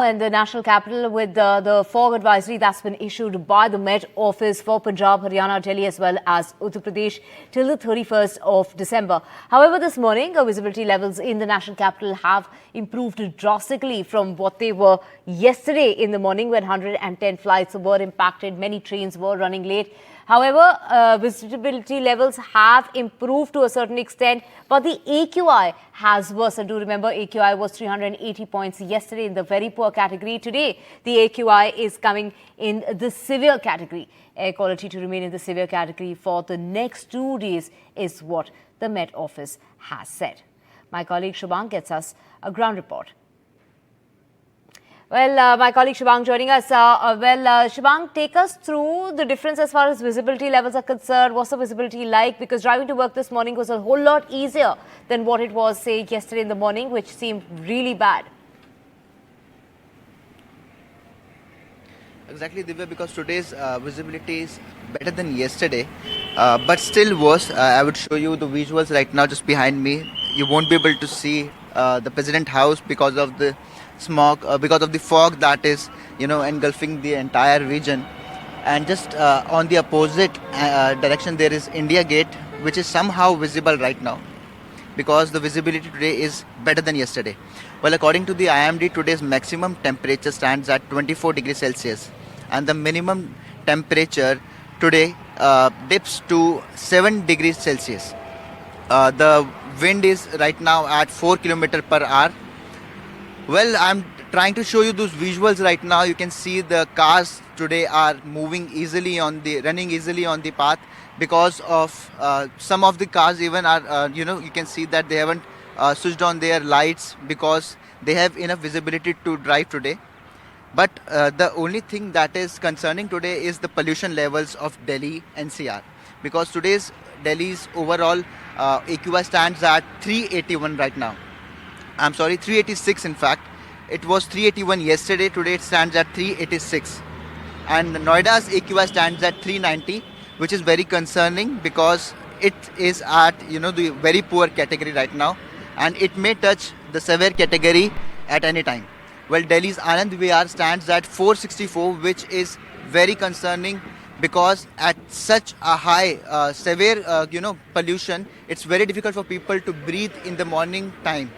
In the national capital with the fog advisory that's been issued by the Met Office for Punjab, Haryana, Delhi as well as Uttar Pradesh till the 31st of December. However, this morning, visibility levels in the national capital have improved drastically from what they were yesterday in the morning when 110 flights were impacted. Many trains were running late. However, visibility levels have improved to a certain extent, but the AQI has worsened. Do remember, AQI was 380 points yesterday in the very poor category. Today, the AQI is coming in the severe category. Air quality to remain in the severe category for the next 2 days is what the Met Office has said. My colleague Shubhang gets us a ground report. Well, my colleague Shubhang joining us. Shubhang, take us through the difference as far as visibility levels are concerned. What's the visibility like? Because driving to work this morning was a whole lot easier than what it was, say, yesterday in the morning, which seemed really bad. Exactly, Divya, because today's visibility is better than yesterday, but still worse. I would show you the visuals right now just behind me. You won't be able to see the President House because of the smog, because of the fog that is, engulfing the entire region. And just on the opposite direction, there is India Gate, which is somehow visible right now because the visibility today is better than yesterday. Well, according to the IMD, today's maximum temperature stands at 24 degrees Celsius and the minimum temperature today dips to 7 degrees Celsius. The wind is right now at 4 kilometers per hour. Well, I'm trying to show you those visuals right now. You can see the cars today are running easily on the path because of some of the cars even are, you can see that they haven't switched on their lights because they have enough visibility to drive today. But the only thing that is concerning today is the pollution levels of Delhi-NCR, because today's Delhi's overall AQI stands at 381 right now. I'm sorry, 386 in fact. It was 381 yesterday, today it stands at 386. And Noida's AQI stands at 390, which is very concerning because it is at, the very poor category right now, and it may touch the severe category at any time. Well, Delhi's Anand Vihar stands at 464, which is very concerning because at such a high, severe, pollution, it's very difficult for people to breathe in the morning time.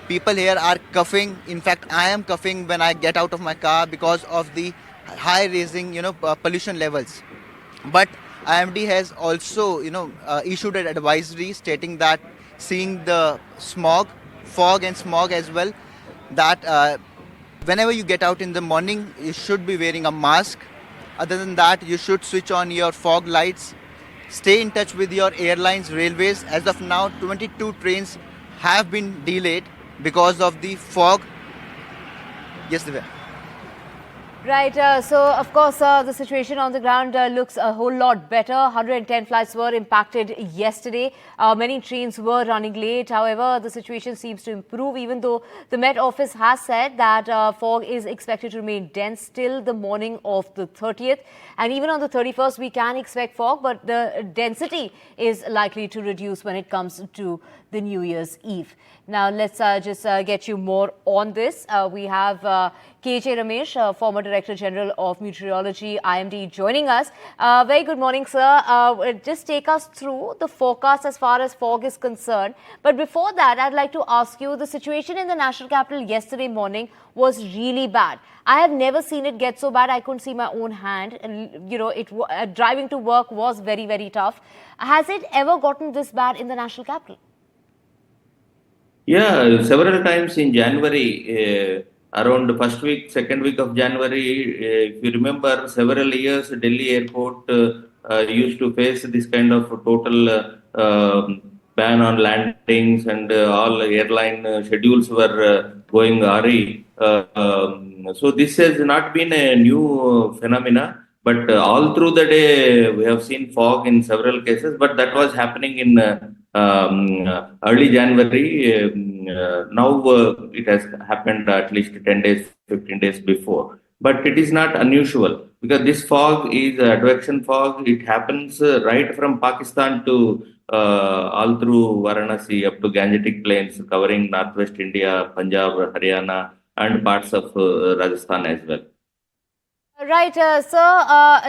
People here are coughing. In fact, I am coughing when I get out of my car because of the high raising, pollution levels. But IMD has also, issued an advisory stating that seeing the fog and smog as well, that whenever you get out in the morning, you should be wearing a mask. Other than that, you should switch on your fog lights. Stay in touch with your airlines, railways. As of now, 22 trains have been delayed because of the fog. Yes, Divya. Right. So, of course, the situation on the ground looks a whole lot better. 110 flights were impacted yesterday. Many trains were running late. However, the situation seems to improve, even though the Met Office has said that fog is expected to remain dense till the morning of the 30th. And even on the 31st, we can expect fog, but the density is likely to reduce when it comes to the New Year's Eve. Now, let's just get you more on this. We have KJ Ramesh, former Director General of Meteorology, IMD, joining us. Very good morning, sir. Just take us through the forecast as far as fog is concerned. But before that, I'd like to ask you, the situation in the national capital yesterday morning was really bad. I have never seen it get so bad. I couldn't see my own hand. And, driving to work was very, very tough. Has it ever gotten this bad in the national capital? Yeah, several times in January, around the first week, second week of January, if you remember, several years, Delhi airport used to face this kind of total ban on landings, and all airline schedules were going awry. So this has not been a new phenomena, but all through the day we have seen fog in several cases, but that was happening in early January. Now it has happened at least 10 days, 15 days before. But it is not unusual because this fog is advection fog. It happens right from Pakistan to all through Varanasi up to Gangetic Plains, covering northwest India, Punjab, Haryana, and parts of Rajasthan as well. Right, so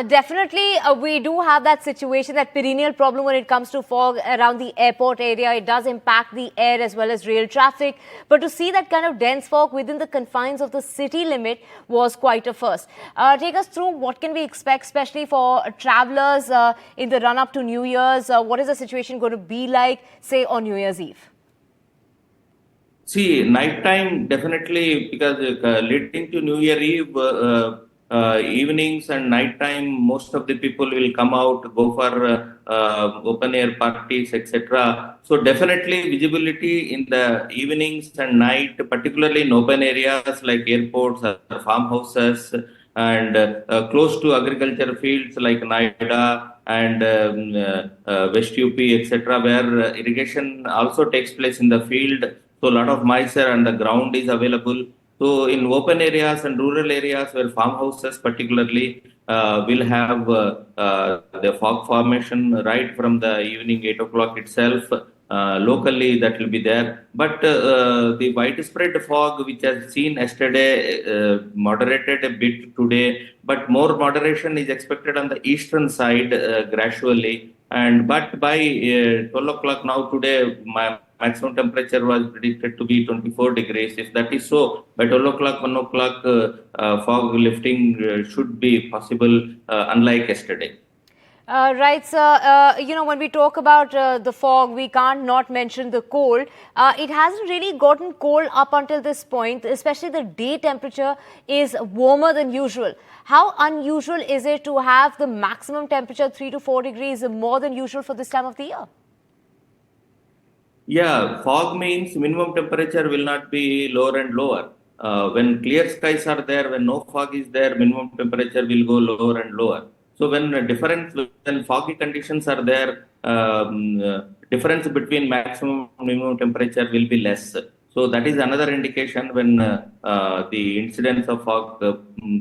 definitely we do have that situation, that perennial problem when it comes to fog around the airport area. It does impact the air as well as rail traffic. But to see that kind of dense fog within the confines of the city limit was quite a first. Take us through what can we expect, especially for travelers in the run-up to New Year's. What is the situation going to be like, say, on New Year's Eve? See, nighttime definitely, because leading to New Year Eve, evenings and nighttime, most of the people will come out, go for open air parties, etc. So definitely visibility in the evenings and night, particularly in open areas like airports or farmhouses, and close to agriculture fields like Naida and West UP, etc., where irrigation also takes place in the field. So a lot of moisture and the ground is available. So in open areas and rural areas where farmhouses particularly will have the fog formation right from the evening 8 o'clock itself. Locally that will be there, but the widespread fog which has seen yesterday moderated a bit today, but more moderation is expected on the eastern side gradually. And but by 12 o'clock now today, my maximum temperature was predicted to be 24 degrees. If that is so, by 12 o'clock, 1 o'clock, fog lifting should be possible, unlike yesterday. Right, sir. When we talk about the fog, we can't not mention the cold. It hasn't really gotten cold up until this point, especially the day temperature is warmer than usual. How unusual is it to have the maximum temperature 3 to 4 degrees more than usual for this time of the year? Yeah, fog means minimum temperature will not be lower and lower. When clear skies are there, when no fog is there, minimum temperature will go lower and lower. So when foggy conditions are there, difference between maximum and minimum temperature will be less. So that is another indication when the incidence of fog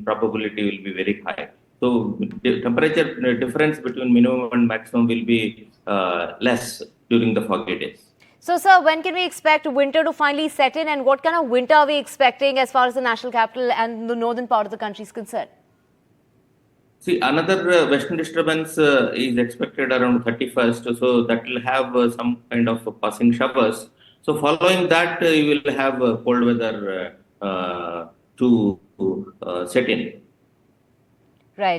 probability will be very high. So the temperature difference between minimum and maximum will be less during the foggy days. So, sir, when can we expect winter to finally set in, and what kind of winter are we expecting as far as the national capital and the northern part of the country is concerned? See, another western disturbance is expected around 31st, so that will have some kind of passing showers. So, following that, you will have cold weather to set in. Right.